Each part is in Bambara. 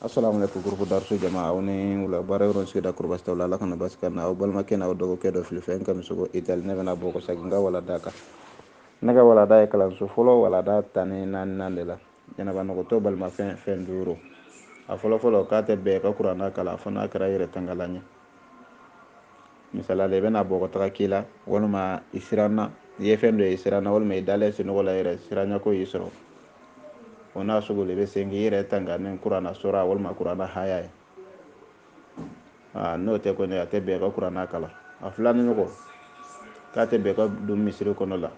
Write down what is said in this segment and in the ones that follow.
assalamu alaikum groupe darsu jama awni wala bare ron sida kurba stawla la kana baskana aw balma kena aw dogo kedo fil fen kam sugo ital ne bana boko saginga wala daka naga wala da kala so folo wala da tani nan de la jana bana ko to balma fen duro a folo ka te be ka qur'ana kala fana kara yere tangalanya misala le bana boko taka kila walma isirana ye fen do isirana walma idale sino wala yere siranya ko isro ona sugo le be sengi yere tangane qur'ana sura walma qur'ana haya n'o tɛ kɔni a tɛ bɛn ka kuranna kala a filanin ɲɔgɔn k'a tɛ bɛn ka don misiri kɔnɔ la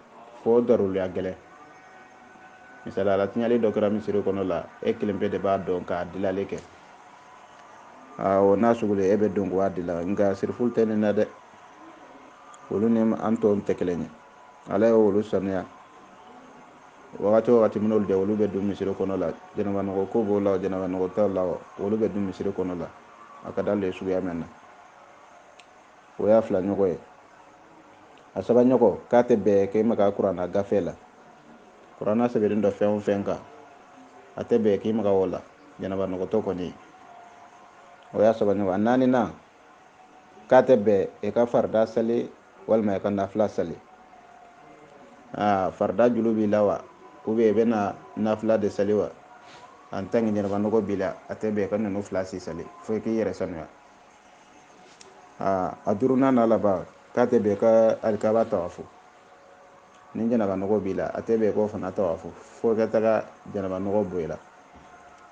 fo daruruya gɛlɛn misaliya la tiɲɛli dɔ kɛra misiri kɔnɔ la e kelen pe de b'a dɔn k'a dilali kɛ o n'a sugu de e bɛ don k'a dila nka sirifulu tɛ nin na dɛ olu ni an tɔw tɛ kelen ye ala ye olu sanuya wagati o wagati min'olu de olu bɛ don misiri kɔnɔ la jɛnɛba nɔgɔ ko b'o la jɛnɛba nɔgɔ t'o la olu bɛ don misiri kɔnɔ la a ka d'ale ye suguya min na o y'a fila ɲɔgɔn ye a saba ɲɔgɔn k'a tɛ bɛn k'e ma ka kuranna gafe la kuranna sɛbɛnnen dɔ fɛn o fɛn kan a tɛ bɛn k'i ma ka o la jɛnɛba nɔgɔtɔ kɔni o y'a saba ɲɔgɔn a naaninan k'a tɛ bɛn e ka farida sali walima e ka nafila sali farida julu b'i la wa ubiyɛn i bɛna nafila de sali wa en tant que jɛnɛba nɔgɔ b'i la a tɛ bɛn ka ninnu fila si sali fo i k'i yɛrɛ sanuya a duurunan n'a laban k'a tɛ bɛn ka alikaba tawafu ni jɛnɛba nɔgɔ b'i la a tɛ bɛn k'o fana tawafu fo i ka taga jɛnɛba nɔgɔ bɔ i la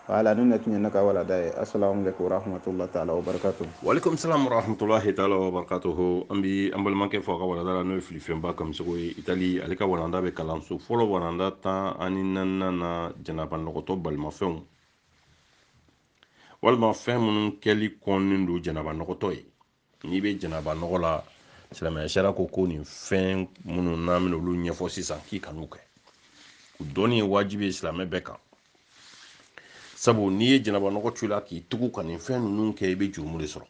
wala ni ne tun ye ne ka walada ye assalamu alaikum warahmatullahi taala wabarakatuh. Walaikum salam warahmatullahi taala wabarakatuhu. An balimakɛ fɔ a ka walanda la n'o ye filifɛnba kamisogo ye Itali ale ka walanda bɛ kalanso fɔlɔ walanda 14 na jɛnɛba nɔgɔtɔ balimafɛnw walima fɛn minnu kɛli kɔnnen don jɛnɛba nɔgɔtɔ ye. N'i bɛ jɛnɛba nɔgɔ la silamɛya sariya ko nin fɛn minnu n'an bɛna olu ɲɛfɔ sisan k'i kan'u kɛ. O dɔnni ye wajibi ye silamɛ bɛɛ kan. Sabu n'i ye jɛnɛba nɔgɔ tu la k'i tugu ka nin fɛn ninnu kɛ i bɛ jurumu de sɔrɔ.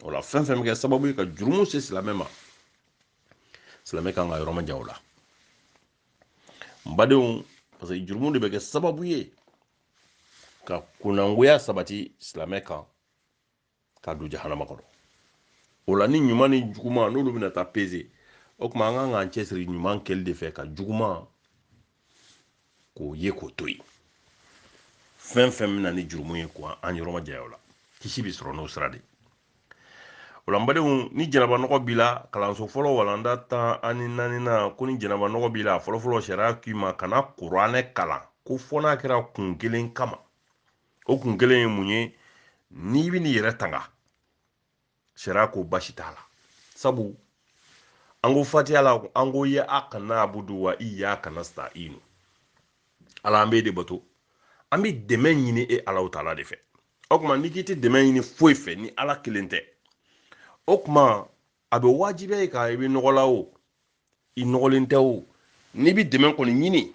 O la fɛn fɛn bɛ kɛ sababu ye ka jurumu se silamɛ ma silamɛ kan ka yɔrɔ ma jan o la n badenw parce que jurumu de bɛ kɛ sababu ye ka kunnangoya sabati silamɛ kan ka don jahanama kɔnɔ o la ni ɲuman ni juguman n'olu bɛna taa peze o tuma an kan k'an cɛsiri ɲuman kɛli de fɛ ka juguman k'o ye k'o to yen fɛn fɛn bɛna ni jurumu ye ko an yɔrɔ ma janya o la kisi bɛ sɔrɔ n'o sira de ye. O la n badenw ni jɛnɛba nɔgɔ b'i la kalanso fɔlɔ walanda 14 ko ni jɛnɛba nɔgɔ b'i la fɔlɔfɔlɔ sariya k'i ma kana kuranɛ kalan ko fɔ n'a kɛra kun kelen kama o kun kelen ye mun ye n'i bɛ n'i yɛrɛ tanga sariya ko basi t'a la sabu an ko fatiha la an ko ya kana abudu wa iya kana sta'inu ala an bɛ de bato an bɛ dɛmɛ ɲini e Alahu taala de fɛ o tuma n'i k'i tɛ dɛmɛ ɲini foyi fɛ ni ala kelen tɛ o tuma a bɛ wajibiya ye ka i bɛ nɔgɔla o i nɔgɔlen tɛ o n'i bɛ dɛmɛ kɔni ɲini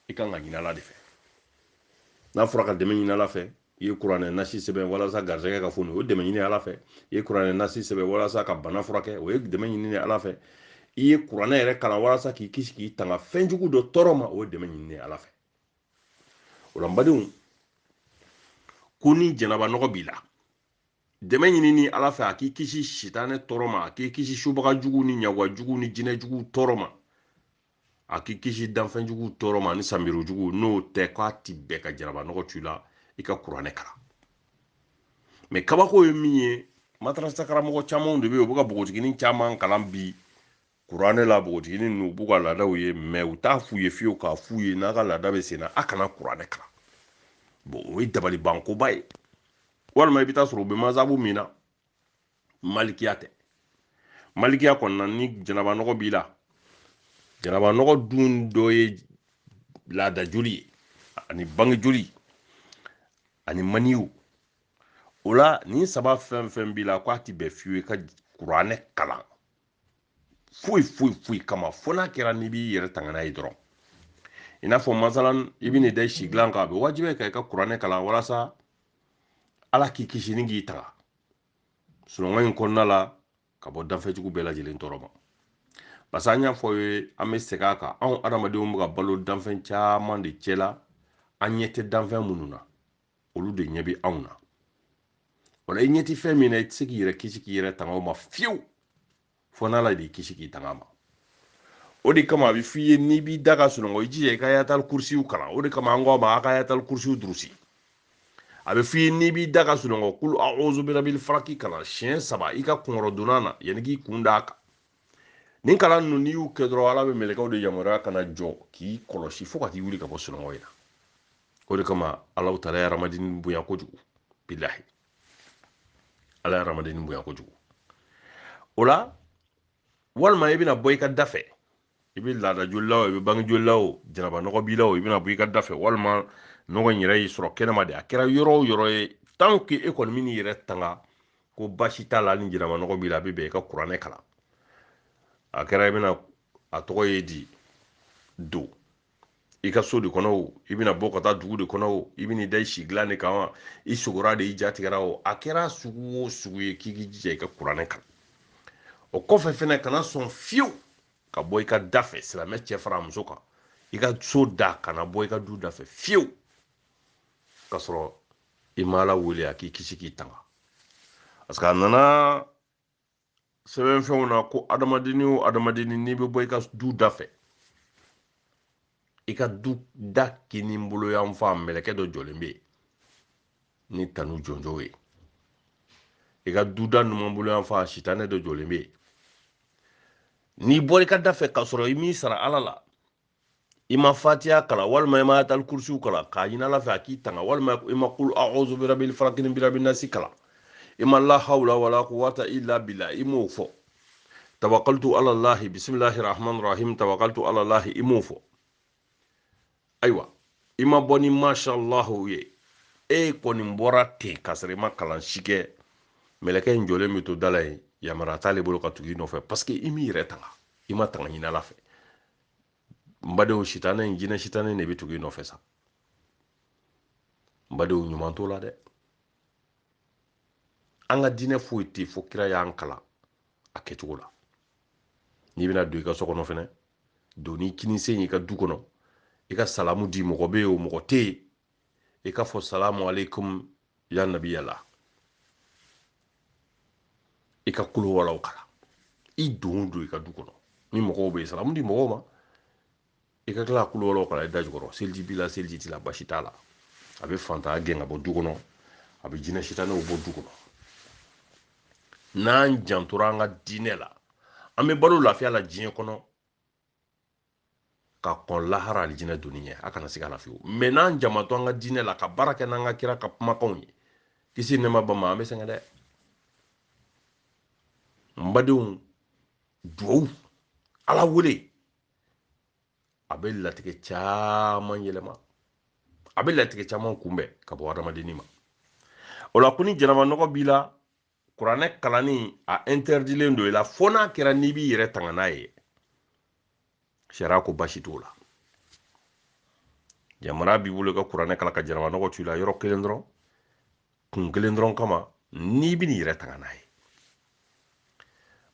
i kan ka ɲini ala de fɛ n'a fɔra ka dɛmɛ ɲini ala fɛ i ye kuranɛ nasi sɛbɛn walasa garisɛgɛ ka foni o ye dɛmɛ ɲini ala fɛ i ye kuranɛ nasi sɛbɛn walasa ka bana furakɛ o ye dɛmɛ ɲini ala fɛ i ye kuranɛ yɛrɛ kalan walasa k'i kisi k'i tanga fɛn jugu dɔ tɔɔrɔ ma o ye dɛmɛ ɲini ala fɛ o la n badenw ko ni jɛnɛba nɔgɔ b'i la dɛmɛ ɲini ni ala fɛ a k'i kisi sitanɛ tɔɔrɔ ma a k'i kisi subaga jugu ni ɲaga jugu ni jinɛ jugu tɔɔrɔ ma a k'i kisi danfɛn jugu tɔɔrɔ ma ni sanbiro jugu n'o tɛ k'a ti bɛɛ ka jɛnɛba nɔgɔ tu la i ka kuranɛ kalan mɛ kabako ye min ye madrasa karamɔgɔ camanw de bɛ yen u bɛ ka bogotiginin caman kalan bi kuranɛ la bogotiginin ninnu u b'u ka laadaw ye mɛ u t'a f'u ye fiyewu k'a f'u ye n'a ka laada bɛ sen na a kana kuranɛ kalan bon o ye dabalibankoba ye walima i bɛ taa sɔrɔ u bɛ masabu min na malikiya tɛ malikiya kɔnɔna ni jɛnɛba nɔgɔ b'i la jɛnɛba nɔgɔ dun dɔ ye laada joli ye ani bange joli ani maniyu o la nin saba fɛn fɛn b'i la k'a ti bɛn fiyewu i ka kuranɛ kalan foyi kama fo n'a kɛra n'i b'i yɛrɛ tanga n'a ye dɔrɔn i n'a fɔ masalan i bɛ nin da si dilan kan a bɛ wajibi ka i ka kuranɛ kalan walasa ala k'i kisi ni k'i tanga sunɔgɔ in kɔnɔna la ka bɔ danfɛnjugu bɛɛ lajɛlen tɔɔrɔ ma parce que an y'a fɔ ye an bɛ segin a kan anw adamadenw bɛ ka balo danfɛn caman de cɛ la an ɲɛ tɛ danfɛn minnu na olu de ɲɛ bɛ anw na wala i ɲɛti fɛn min na i tɛ se k'i yɛrɛ kisi k'i yɛrɛ tanga o ma fiyewu fo n'ala de kisi k'i tanga ma o de kama a bɛ f'i ye n'i b'i da ka sunɔgɔ i jija i ka ayatal kursiw kalan o de kama an ko a ma a ka ayatal kursiw durusi a bɛ f'i ye n'i b'i da ka sunɔgɔ kul a'udhu birabil falaki kalan siɲɛ 3 i ka kunkɔrɔdonna na yanni k'i kun d'a kan nin kalan ninnu n'i y'u kɛ dɔrɔn ala bɛ mɛlɛkɛw de yamaruya kana jɔ k'i kɔlɔsi fo ka t'i wuli ka bɔ sunɔgɔ in na o de kama ala taala ye hadamaden bonya kojugu bilahi ala ye hadamaden bonya kojugu o la walima i bɛna bɔ i ka da fɛ i bɛ laada joli la o i bɛ bange joli la o janaba nɔgɔ b'i la o i bɛna bɔ i ka da fɛ walima nɔgɔ in yɛrɛ y'i sɔrɔ kɛnɛma de a kɛra yɔrɔ o yɔrɔ ye tant que e kɔni min n'i yɛrɛ tanga ko basi t'a la ni janaba nɔgɔ b'i la a bɛ bɛn i ka kuranɛ kalan a kɛra i bɛna a tɔgɔ ye di don i ka so de kɔnɔ o i bɛna bɔ ka taa dugu de kɔnɔ o i bɛn'i da i si dilan de kan wa i sogora de i ja tigɛra o a kɛra sugu o sugu ye k'i k'i jija i ka kuranɛ kalan o kɔfɛ fɛnɛ kana sɔn fiyewu ka bɔ i ka da fɛ silamɛ cɛ fara muso kan i ka so da kana bɔ i ka du da fɛ fiyewu ka sɔrɔ i ma ala wele a k'i kisi k'i tanga parce que a nana sɛbɛnfɛnw na ko adamadenni o adamadenni n'i bɛ bɔ i ka du da fɛ i ka du da kini bolo yan fan mɛlɛkɛ dɔ jɔlen bɛ yen ni tanu jɔnjɔw ye i ka du da numan bolo yan fan sitanɛ dɔ jɔlen bɛ yen n'i bɔra i ka da fɛ k'a sɔrɔ i m'i sara ala la i ma fatiya kala walima i ma ayatal kursiw kala k'a ɲini ala fɛ a k'i tanga walima i ma kul a'udhu birabil falaki ni birabin nasi kala i ma la hawla wala quwwata illa billah i m'o fɔ tawakkaltu ala allahi bismillahir rahmanir rahim tawakkaltu ala allahi i m'o fɔ ayiwa i ma bɔ ni mashallahu ye e kɔni bɔra ten k'a sɔrɔ i ma kalan si kɛ mɛlɛkɛ in jɔlen bɛ to da la yen yamaruya t'ale bolo ka tugu i nɔfɛ parce que i m'i yɛrɛ tanga i ma tanga ɲini ala fɛ n badenw sitanɛ in jinɛ sitanɛ de bɛ tugu i nɔfɛ sa n badenw ɲuman t'o la dɛ an ka diinɛ foyi tɛ fo kira y'an kalan a kɛcogo la n'i bɛna don i ka so kɔnɔ fɛnɛ don ni kinisen i ka du kɔnɔ i ka salamu di mɔgɔ bɛ yen o mɔgɔ tɛ yen i ka fɔ salamu aleykum ya nabi yala i ka kulo walaw kala i don i ka du kɔnɔ ni mɔgɔw bɛ yen salamu di mɔgɔw ma i ka tila ka kulo walaw kala i da jukɔrɔ seliji b'i la seliji t'i la basi t'a la a bɛ fantanya gɛn ka bɔ du kɔnɔ a bɛ jinɛ sitanɛw bɔ du kɔnɔ n'an jantora an ka diinɛ la an bɛ balo lafiya la diɲɛ kɔnɔ ka kɔn lahara alijinɛ doni ɲɛ a kana se ka lafiya mɛ n'an jamatɔ an ka diinɛ la ka baara kɛ n'an ka kira ka kumakanw ye kisi nɛma ba ma an bɛ sɛgɛn dɛ n badenw duwawu ala wele a bɛ latigɛ caman yɛlɛma a bɛ latigɛ caman kunbɛn ka bɔ adamadenni ma o la ko ni janaba nɔgɔ b'i la kuranɛ kalanni a interdilen don i la fo n'a kɛra n'i b'i yɛrɛ tanga n'a ye sariya ko basi t'o la yamara b'i bolo i ka kuranɛ kala ka janaba nɔgɔ t'u la yɔrɔ kelen dɔrɔn kun kelen dɔrɔn kama n'i bɛ n'i yɛrɛ tanga n'a ye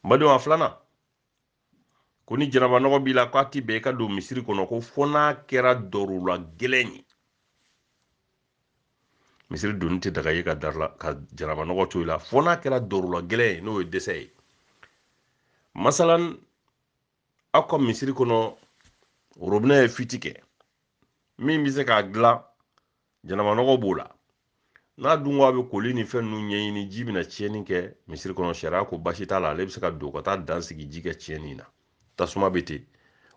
n badenw a filanan ko ni janaba nɔgɔ b'i la k'a ti bɛn i ka don misiri kɔnɔ ko fo n'a kɛra dɔrɔla gɛlɛn ye misiri doni tɛ daga ye ka janaba nɔgɔ to i la fo n'a kɛra dɔrɔla gɛlɛn ye n'o ye dɛsɛ ye masalan aw ka misiri kɔnɔ robinɛ ye fiti kɛ min bɛ se k'a dilan janaba nɔgɔ b'o la n'a dun ko a bɛ koli ni fɛn ninnu ɲɛɲini ji bɛna tiɲɛni kɛ misiri kɔnɔ sariya ko basi t'a la ale bɛ se ka don ka taa dan sigi ji kɛ tiɲɛni na tasuma bɛ ten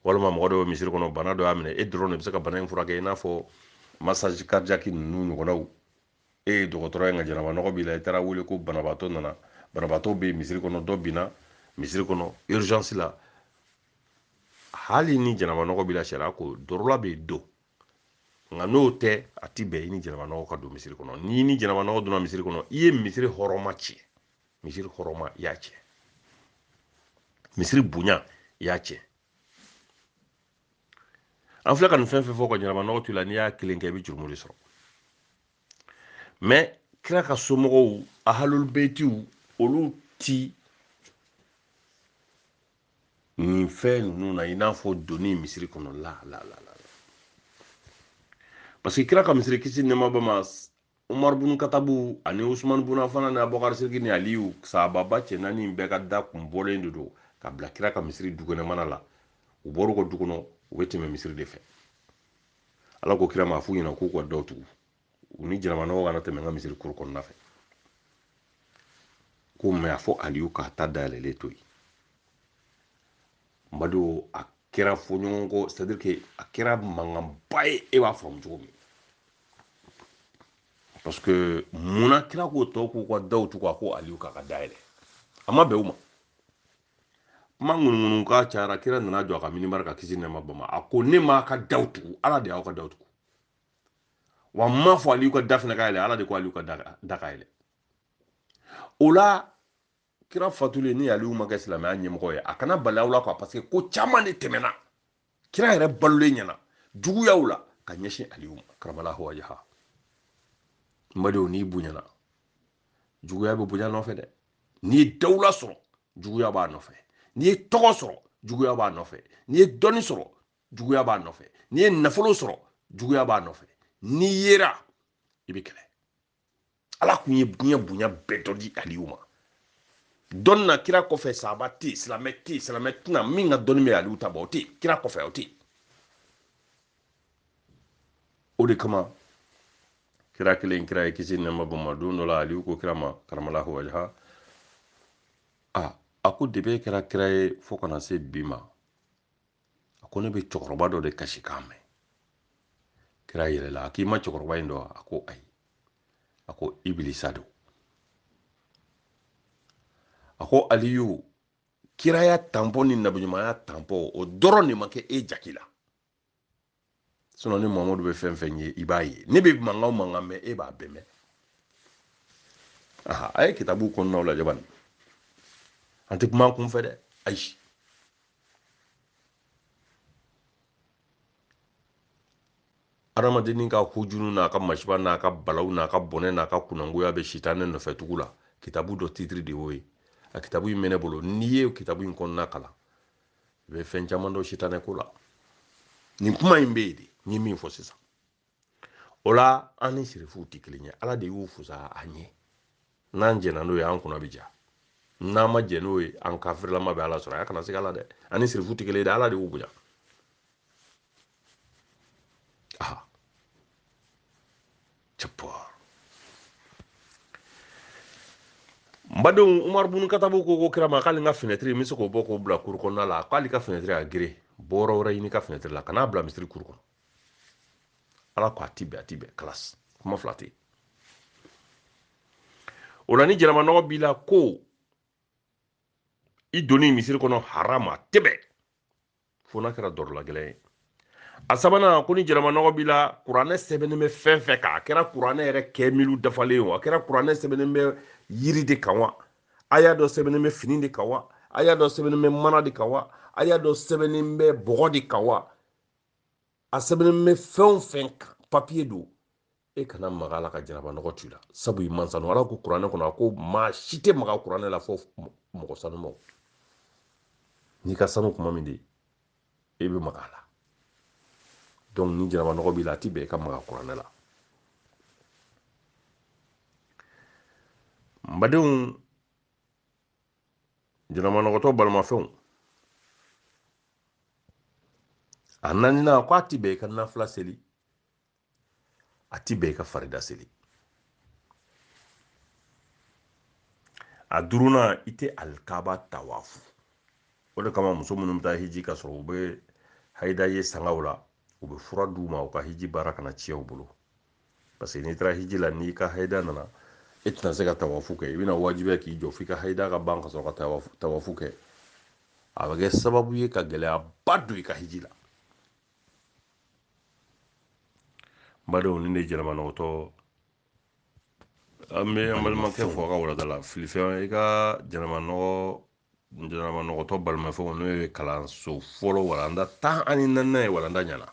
walima mɔgɔ dɔ bɛ misiri kɔnɔ bana dɔ y'a minɛ e dɔrɔn de bɛ se ka bana in furakɛ i n'a fɔ masaji karidiyaki ninnu ɲɔgɔnnaw e ye dɔgɔtɔrɔ ye nka janaba nɔgɔ b'i la i taara wele ko banabaatɔ nana banabaatɔ bɛ misiri kɔnɔ dɔ binna misiri kɔnɔ urgence la hali ni janaba nɔgɔ b'i la sariya ko dɔrɔla bɛ don nka n'o tɛ a ti bɛn i ni janaba nɔgɔ ka don misiri kɔnɔ n'i ni janaba nɔgɔ donna misiri kɔnɔ i ye misiri hɔrɔma tiɲɛ misiri hɔrɔma i y'a tiɲɛ misiri bonya i y'a tiɲɛ an filɛ ka nin fɛn fɛn fɔ ka janaba nɔgɔ t'u la n'i y'a kelen kɛ i bɛ jurumi de sɔrɔ mɛ kira ka somɔgɔw ahalul beyitiw olu ti nin fɛn ninnu na i n'a fɔ donni misiri kɔnɔ la parce que kira ka misiri kisi nɛma ba ma Umar bin Katabu ani Usman bin Affan ni Abubakar Sidiki ni Aliyu sababa cɛ naani bɛɛ ka da kun bɔlen de don ka bila kira ka misiri dukɛnɛmana la u bɔr'u ka du kɔnɔ u bɛ tɛmɛ misiri de fɛ ala ko kira ma f'u ɲɛna k'u ka daw tugu u ni jaramanɔgɔ kana tɛmɛ n ka misiri kuru kɔnɔna fɛ ko mɛ a fɔ Aliyu k'a ta dayɛlɛlen to yen Madu a kɛra fɔɲɔgɔnkɔ c'est à dire que a kɛra mankanba ye e b'a faamu cogo min parce que munna kira k'o tɔ k'u ka daw tugu a ko Aliyu k'a ka dayɛlɛ a ma bɛn u ma kuma ŋunuŋunu ka cayara kira nana jɔ a ka minibari ka kisi nɛma bama a ko ne m'a ka daw tugu ala de y'aw ka daw tugu wa n m'a fɔ Aliyu ka da fɛnɛ ka yɛlɛ ala de ko Aliyu ka da ka yɛlɛ o la kira fatulen ni Aliyu ma kɛ silamɛya ɲɛmɔgɔ ye a kana bali aw la quoi parce que ko caman de tɛmɛna kira yɛrɛ balolen ɲɛna juguyaw la ka ɲɛsin Aliyu ma karamalahu wajaha mbadenw n'i bonyana juguya bɛ bonya nɔfɛ dɛ n'i ye dawula sɔrɔ juguya b'a nɔfɛ n'i ye tɔgɔ sɔrɔ juguya b'a nɔfɛ n'i ye dɔnni sɔrɔ juguya b'a nɔfɛ n'i ye nafolo sɔrɔ juguya b'a nɔfɛ n'i yera i bɛ kɛlɛ ala kun ye diɲɛ bonya bɛɛ dɔ di Aliyu ma dɔnni na kira kɔfɛ sahaba tɛ yen silamɛ tɛ yen silamɛ tɛna min ka dɔnni bɛ Aliyu ta bɔ o tɛ yen kira kɔfɛ o tɛ yen o de kama kira kelen kira ye kisi nɛma bama don dɔ la Aliyu ko kira ma karamalahu wajaha a ko depi kɛra kira ye fo kana se bi ma a ko ne bɛ cɛkɔrɔba dɔ de kasi kan mɛn kira yɛlɛla a k'i ma cɛkɔrɔba in dɔn a ko ayi a ko Ibilisa don a ko Aliyu kiraya tanpɔ ni nabiɲumanya tanpɔ o dɔrɔn de ma kɛ e jaki la sinon ni Muhamadu bɛ fɛn fɛn ye i b'a ye ne bɛ mankan o mankan mɛn e b'a bɛɛ mɛn a ye kitabu kɔnɔnaw lajɛ bani an tɛ kuma kun fɛ dɛ ayi adamadennin ka hujunu n'a ka masiba n'a ka balawu n'a ka bɔnɛ n'a ka kunangoya bɛ sitanɛ nɔfɛ tugu la kitabu dɔ titiri de y'o ye a kitabu in bɛ ne bolo n'i ye kitabu in kɔnɔna kalan i bɛ fɛn caman dɔn sitanɛ ko la nin kuma in bɛ yen de n ye min fɔ sisan o la an ni sirifuw tɛ kelen ye ala de y'u fusa a ɲɛ n'an jɛnna n'o ye an kunna bɛ ja n'an ma jɛ n'o ye an kafirilama bɛ ala sɔrɔ a kana se ala dɛ an ni sirifuw tɛ kelen ye dɛ ala de y'u bonya Mbadon Umar bin Katabu ko kira ma k'ale ka fenêtre mi se k'o bɔ k'o bila kuru kɔnɔna la k'ale ka fenêtre a gere bɔrɔ wɛrɛ ɲini ka fenêtre la kana bila misiri kuru kɔnɔ ala ko a ti bɛn classe kuma fila tɛ o la ni jɛnɛmanɔgɔ b'i la ko i donni misiri kɔnɔ haram a tɛ bɛn fo n'a kɛra dɔrɔla gɛlɛn ye a sabanan ko ni jɛnɛmanɔgɔ b'i la kuranɛ sɛbɛnnen bɛ fɛn fɛn kan a kɛra kuranɛ yɛrɛ kɛ milu dafalen o a kɛra kuranɛ sɛbɛnnen bɛ yiri de kan wa a y'a dɔ sɛbɛnnen bɛ fini de kan wa a y'a dɔ sɛbɛnnen bɛ mana de kan wa a y'a dɔ sɛbɛnnen bɛ bɔgɔ de kan wa a sɛbɛnnen bɛ fɛn o fɛn kan papiye don e kana maga la ka jɛnɛmanɔgɔ tu la sabu i mansanu ala ko kuranɛ kɔnɔ a ko maa si tɛ maga kuranɛ la fɔ mɔgɔ sanumaw n'i ka sanu kuma min de e bɛ maga la donc ni jɛnɛmanɔgɔ b'i la a ti bɛn i ka maga kuranɛ la n badenw jɛnɛmanɔgɔtɔ balimafɛnw a naaninan ko a ti bɛn i ka nafila seli a ti bɛn i ka farida seli a duurunan i tɛ alikaba tawafu o de kama muso minnu bɛ taa hiji ka sɔrɔ u bɛ hayida ye sangaw la u bɛ fura d'u ma u ka hiji baara kana tiɲɛ u bolo parce que n'i taara hiji la n'i ka hayida nana e tɛna se ka tawafu kɛ i bɛna wajibiya k'i jɔ f'i ka hayida ka ban ka sɔrɔ ka tawafu kɛ a bɛ kɛ sababu ye ka gɛlɛyaba don i ka hiji la n badenw ni de jɛnɛmanɔgɔtɔ an bɛ an balimakɛ fɔ a ka walada la filifɛn i ka jɛnɛmanɔgɔtɔ balimafɛnw n'o ye kalanso fɔlɔ walanda 14 ye walanda ɲɛna